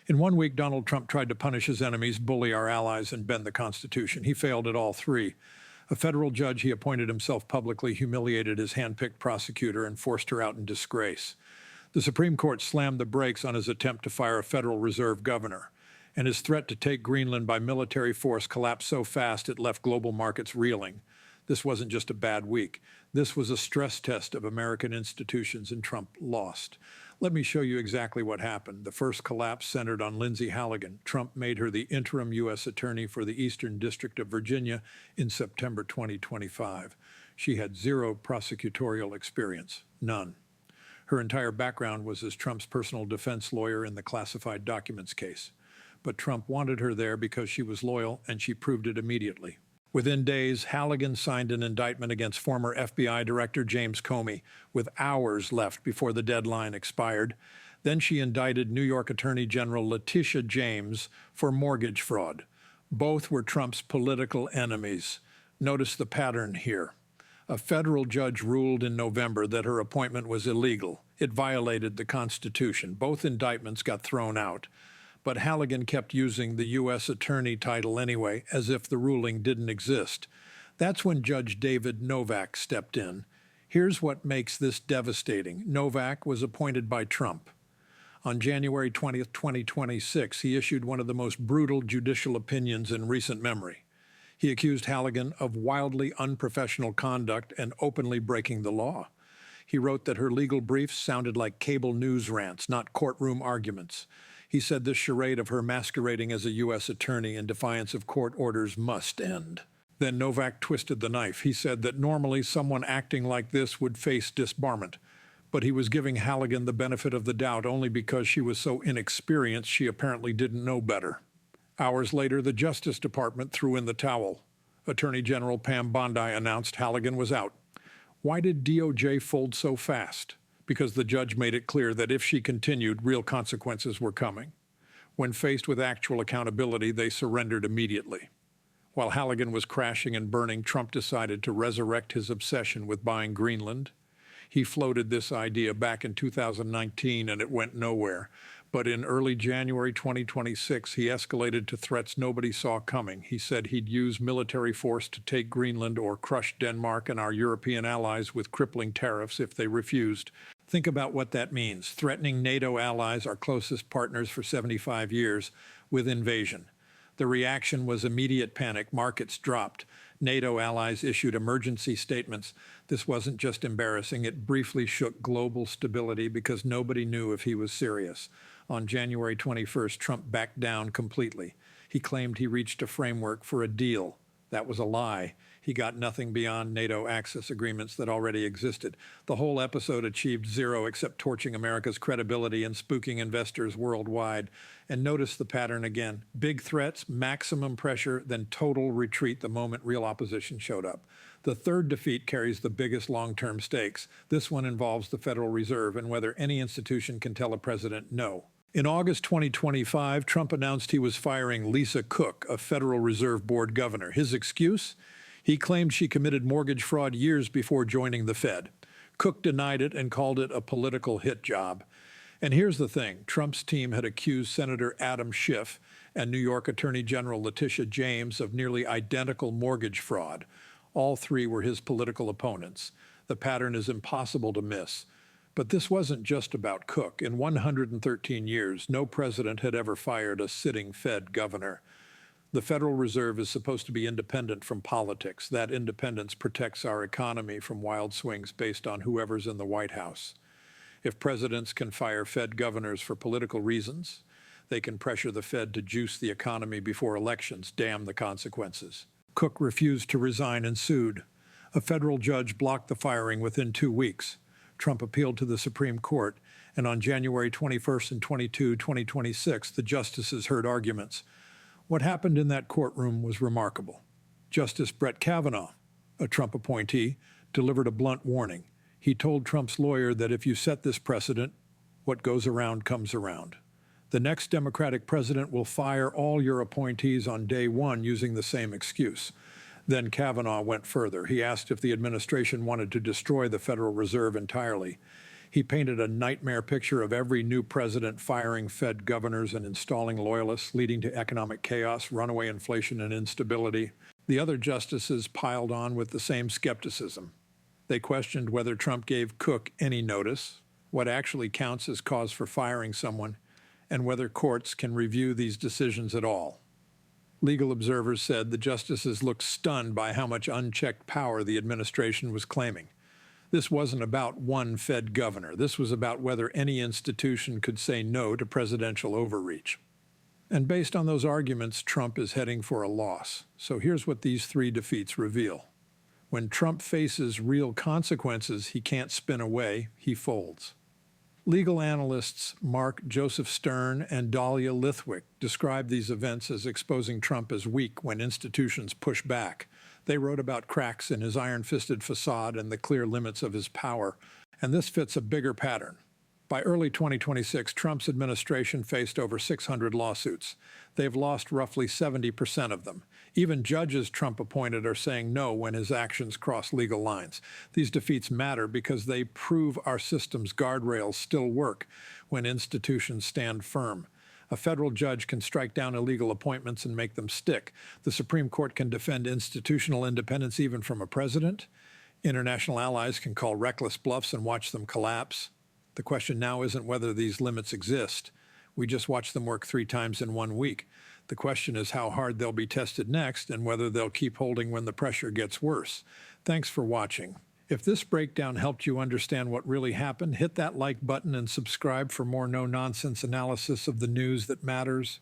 In 1 week, Donald Trump tried to punish his enemies, bully our allies, and bend the Constitution. He failed at all three. A federal judge he appointed himself publicly humiliated his hand-picked prosecutor and forced her out in disgrace. The Supreme Court slammed the brakes on his attempt to fire a Federal Reserve governor, and his threat to take Greenland by military force collapsed so fast it left global markets reeling. This wasn't just a bad week. This was a stress test of American institutions, and Trump lost. Let me show you exactly what happened. The first collapse centered on Lindsay Halligan. Trump made her the interim U.S. Attorney for the Eastern District of Virginia in September 2025. She had zero prosecutorial experience, none. Her entire background was as Trump's personal defense lawyer in the classified documents case. But Trump wanted her there because she was loyal, and she proved it immediately. Within days, Halligan signed an indictment against former FBI Director James Comey, with hours left before the deadline expired. Then she indicted New York Attorney General Letitia James for mortgage fraud. Both were Trump's political enemies. Notice the pattern here. A federal judge ruled in November that her appointment was illegal. It violated the Constitution. Both indictments got thrown out. But Halligan kept using the U.S. Attorney title anyway, as if the ruling didn't exist. That's when Judge David Novak stepped in. Here's what makes this devastating. Novak was appointed by Trump. On January 20th, 2026, he issued one of the most brutal judicial opinions in recent memory. He accused Halligan of wildly unprofessional conduct and openly breaking the law. He wrote that her legal briefs sounded like cable news rants, not courtroom arguments. He said this charade of her masquerading as a U.S. attorney in defiance of court orders must end. Then Novak twisted the knife. He said that normally someone acting like this would face disbarment, but he was giving Halligan the benefit of the doubt only because she was so inexperienced she apparently didn't know better. Hours later, the Justice Department threw in the towel. Attorney General Pam Bondi announced Halligan was out. Why did DOJ fold so fast? Because the judge made it clear that if she continued, real consequences were coming. When faced with actual accountability, they surrendered immediately. While Halligan was crashing and burning, Trump decided to resurrect his obsession with buying Greenland. He floated this idea back in 2019, and it went nowhere. But in early January 2026, he escalated to threats nobody saw coming. He said he'd use military force to take Greenland or crush Denmark and our European allies with crippling tariffs if they refused. Think about what that means, threatening NATO allies, our closest partners for 75 years, with invasion. The reaction was immediate panic. Markets dropped. NATO allies issued emergency statements. This wasn't just embarrassing. It briefly shook global stability because nobody knew if he was serious. On January 21st, Trump backed down completely. He claimed he reached a framework for a deal. That was a lie. He got nothing beyond NATO access agreements that already existed. The whole episode achieved zero except torching America's credibility and spooking investors worldwide. And notice the pattern again. Big threats, maximum pressure, then total retreat the moment real opposition showed up. The third defeat carries the biggest long-term stakes. This one involves the Federal Reserve and whether any institution can tell a president no. In August 2025, Trump announced he was firing Lisa Cook, a Federal Reserve Board governor. His excuse? He claimed she committed mortgage fraud years before joining the Fed. Cook denied it and called it a political hit job. And here's the thing. Trump's team had accused Senator Adam Schiff and New York Attorney General Letitia James of nearly identical mortgage fraud. All three were his political opponents. The pattern is impossible to miss. But this wasn't just about Cook. In 113 years, no president had ever fired a sitting Fed governor. The Federal Reserve is supposed to be independent from politics. That independence protects our economy from wild swings based on whoever's in the White House. If presidents can fire Fed governors for political reasons, they can pressure the Fed to juice the economy before elections. Damn the consequences. Cook refused to resign and sued. A federal judge blocked the firing within 2 weeks. Trump appealed to the Supreme Court, and on January 21st and 22, 2026, the justices heard arguments. What happened in that courtroom was remarkable. Justice Brett Kavanaugh, a Trump appointee, delivered a blunt warning. He told Trump's lawyer that if you set this precedent, what goes around comes around. The next Democratic president will fire all your appointees on day one using the same excuse. Then Kavanaugh went further. He asked if the administration wanted to destroy the Federal Reserve entirely. He painted a nightmare picture of every new president firing Fed governors and installing loyalists, leading to economic chaos, runaway inflation, and instability. The other justices piled on with the same skepticism. They questioned whether Trump gave Cook any notice, what actually counts as cause for firing someone, and whether courts can review these decisions at all. Legal observers said the justices looked stunned by how much unchecked power the administration was claiming. This wasn't about one Fed governor. This was about whether any institution could say no to presidential overreach. And based on those arguments, Trump is heading for a loss. So here's what these three defeats reveal. When Trump faces real consequences he can't spin away, he folds. Legal analysts Mark Joseph Stern and Dahlia Lithwick describe these events as exposing Trump as weak when institutions push back. They wrote about cracks in his iron-fisted facade and the clear limits of his power, and this fits a bigger pattern. By early 2026, Trump's administration faced over 600 lawsuits. They've lost roughly 70% of them. Even judges Trump appointed are saying no when his actions cross legal lines. These defeats matter because they prove our system's guardrails still work when institutions stand firm. A federal judge can strike down illegal appointments and make them stick. The Supreme Court can defend institutional independence even from a president. International allies can call reckless bluffs and watch them collapse. The question now isn't whether these limits exist. We just watch them work 3 times in 1 week. The question is how hard they'll be tested next and whether they'll keep holding when the pressure gets worse. Thanks for watching. If this breakdown helped you understand what really happened, hit that like button and subscribe for more no-nonsense analysis of the news that matters.